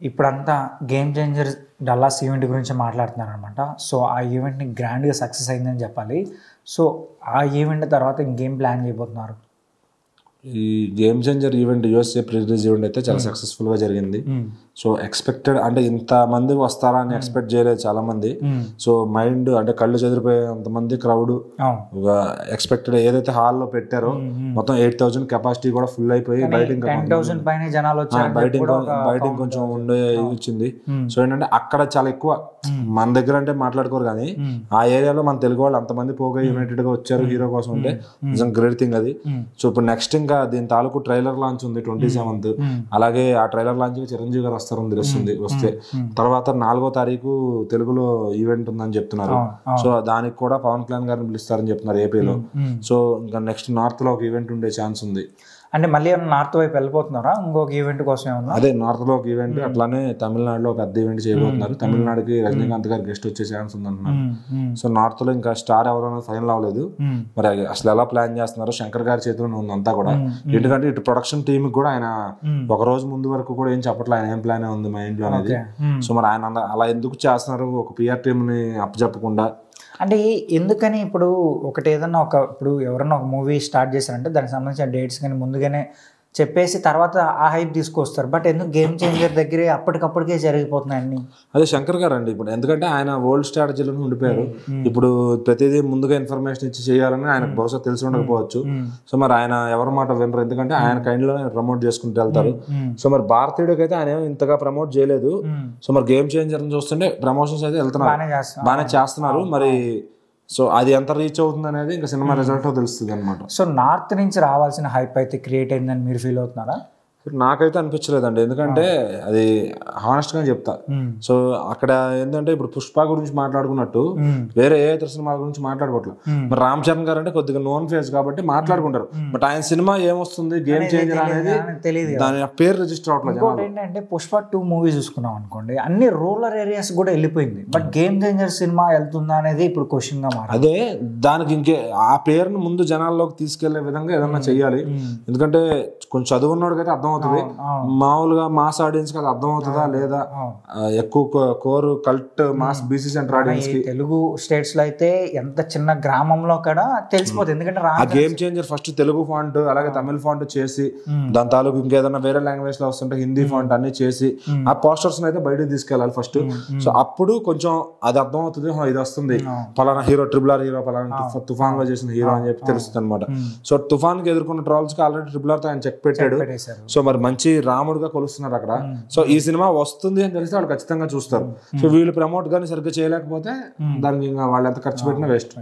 ఇప్పుడంతా game changer Dallas event గురించి మాట్లాడుతున్నారనమాట. So ఆ ఈవెంట్ని గ్రాండ్గా సక్సెస్ అయిందని చెప్పాలి. సో ఆ ఈవెంట్ తర్వాత ఇంకేం ప్లాన్ చేయబోతున్నారు? ఈ game changer event USA pre release event అయితే చాలా సక్సెస్ఫుల్గా జరిగింది. సో ఎక్స్పెక్టెడ్ అంటే ఇంత మంది వస్తారా అని ఎక్స్పెక్ట్ చేయలేదు చాలా మంది. సో మైండ్ అంటే కళ్ళు చెదిరిపోయే అంతమంది క్రౌడ్ ఎక్స్పెక్టెడ్ ఏదైతే హాల్లో పెట్టారో మొత్తం 8,000 కెపాసిటీ కూడా ఫుల్ అయిపోయి బయట కొంచెం ఉండే ఇచ్చింది. సో ఏంటంటే అక్కడ చాలా ఎక్కువ మన దగ్గర అంటే మాట్లాడుకోరు కానీ ఆ ఏరియాలో మన తెలుగు వాళ్ళు అంతమంది పోగా యునైటెడ్ గా వచ్చారు హీరో కోసం అంటే నిజం గ్రేట్ థింగ్ అది. సో ఇప్పుడు నెక్స్ట్ ఇంకా దీని తాలూకు ట్రైలర్ లాంచ్ ఉంది 27th. అలాగే ఆ ట్రైలర్ లాంచ్ చిరంజీవి గారు వస్తారని తెలుస్తుంది. వస్తే తర్వాత 4వ తారీఖు తెలుగులో ఈవెంట్ ఉందని చెప్తున్నారు. సో దానికి కూడా పవన్ కళ్యాణ్ గారిని పిలుస్తారని చెప్తున్నారు ఏపీలో. సో ఇంకా నెక్స్ట్ నార్త్ లో ఒక ఈవెంట్ ఉండే ఛాన్స్ ఉంది. అంటే మళ్ళీ నార్త్ వైపు వెళ్ళిపోతున్నారా ఇంకొక ఈవెంట్ కోసం ఏమన్నా? అదే నార్త్ లో ఒక ఈవెంట్, అట్లానే తమిళనాడులో ఒక పెద్ద ఈవెంట్ చేయబోతున్నారు. తమిళనాడుకి రజనీకాంత్ గారు గెస్ట్ వచ్చే ఛాన్స్ ఉందంటున్నారు. సో నార్త్ లో ఇంకా స్టార్ ఎవరైనా ఫైనల్ అవ్వలేదు. మరి అసలు ఎలా ప్లాన్ చేస్తున్నారో శంకర్ గారి చేతిలోనే ఉంది అంతా కూడా. ఎందుకంటే ఇటు ప్రొడక్షన్ టీమ్ కూడా ఆయన ఒక రోజు ముందు వరకు కూడా ఏం చెప్పట్లే ఆయన ఏం ప్లాన్ ఉంది మైండ్ లో అనేది. సో మరి ఆయన అలా ఎందుకు చేస్తున్నారు ఒక పిఆర్ టీమ్ ని అప్పచెప్పకుండా? అంటే ఎందుకని ఇప్పుడు ఒకటి ఏదన్నా ఇప్పుడు ఎవరన్నా ఒక మూవీ స్టార్ట్ చేశారంటే దానికి సంబంధించిన డేట్స్ కానీ ముందుగానే చెప్పేసి తర్వాత ఆ హైప్ తీసుకొస్తారు. బట్ ఎందుకు గేమ్ చేంజర్ దగ్గరే అప్పటికప్పటికే జరిగిపోతున్నాయి అన్ని? అదే శంకర్ గారు అండి ఇప్పుడు, ఎందుకంటే ఆయన ఓల్డ్ స్ట్రాటజీలో ఉండిపోయారు. ఇప్పుడు ప్రతిదీ ముందుగా ఇన్ఫర్మేషన్ ఇచ్చి చేయాలని ఆయనకు బహుశా తెలిసి ఉండకపోవచ్చు. సో మరి ఆయన ఎవరి మాట వినరు, ఎందుకంటే ఆయన కైండ్లో ప్రమోట్ చేసుకుంటూ వెళ్తారు. సో మరి భారతీయుడికి అయితే ఆయన ఇంతగా ప్రమోట్ చేయలేదు. సో మరి గేమ్ చేంజర్ చూస్తుంటే ప్రమోషన్స్ అయితే వెళ్తున్నారు, బాగానే చేస్తున్నారు. మరి సో అది ఎంత రీచ్ అవుతుంది అనేది ఇంకా సినిమా రిజల్ట్ తెలుస్తుంది అనమాట. సో నార్త్ నుంచి రావాల్సిన హైప్ అయితే క్రియేట్ అయిందని మీరు ఫీల్ అవుతున్నారా? నాకైతే అనిపించలేదండి, ఎందుకంటే అది హానెస్ట్ గా చెప్తా. సో అక్కడ ఏంటంటే ఇప్పుడు పుష్ప గురించి మాట్లాడుకున్నట్టు వేరే ఏ ఇతర సినిమాల గురించి మాట్లాడుకోవట్లేదు. మరి రామ్ చరణ్ గారు అంటే కొద్దిగా నోన్ ఫేస్ కాబట్టి మాట్లాడుకుంటారు. బట్ ఆయన సినిమా ఏమొస్తుంది గేమ్ చేంజర్ అనేది తెలియదు, దాని పేరు రిజిస్టర్ అవట్లేదు. ఏంటంటే పుష్ప 2 మూవీ చూసుకున్నాం అనుకోండి, అన్ని రూరల్ ఏరియాస్ కూడా వెళ్ళిపోయింది. బట్ గేమ్ చేంజర్ సినిమా వెళ్తుందా అనేది ఇప్పుడు క్వశ్చన్ గా మారింది. అదే దానికి ఇంకే ఆ పేరును ముందు జనాల్లోకి తీసుకెళ్లే విధంగా ఏదన్నా చెయ్యాలి. ఎందుకంటే కొంచెం చదువున్నోడికి అయితే అర్థమవుతుంది, మామూలుగా మాస్ ఆడియన్స్ కి అది అర్థమవుతుందా లేదా, ఎక్కువ core cult mass BC centre audience కి. తెలుగు స్టేట్స్ లో అయితే ఎంత చిన్న గ్రామంలో కూడా తెలిసిపోతుంది. ఎందుకంటే ఆ game changer first Telugu font అలాగే తమిళ ఫాంట్ చేసి దాని తాలూకు ఇంకేదన్నా వేరే లాంగ్వేజ్ లో వస్తుంటే హిందీ ఫాంట్ అన్ని చేసి ఆ పోస్టర్స్ అయితే బయటకు తీసుకెళ్ళాలి ఫస్ట్. సో అప్పుడు కొంచెం అది అర్థం అవుతుంది, ఇది వస్తుంది పలానా హీరో, ట్రిపుల్ ఆర్ హీరో, పలానా తుఫాన్ లో చేసిన హీరో అని చెప్పి తెలుస్తుంది అనమాట. సో తుఫాన్ కి ఎదుర్కొన్న ట్రాల్స్ కి ఆల్రెడీ ట్రిపుల్ ఆర్ తో ఆయన చెక్ పెట్టాడు. సో మరి మంచి రాముడుగా కొలుస్తున్నారు అక్కడ. సో ఈ సినిమా వస్తుంది అని తెలిస్తే వాళ్ళు ఖచ్చితంగా చూస్తారు. సో వీళ్ళు ప్రమోట్ గానీ సరిగ్గా చేయలేకపోతే దానికి వాళ్ళు ఎంత ఖర్చు పెట్టినా వేస్ట్.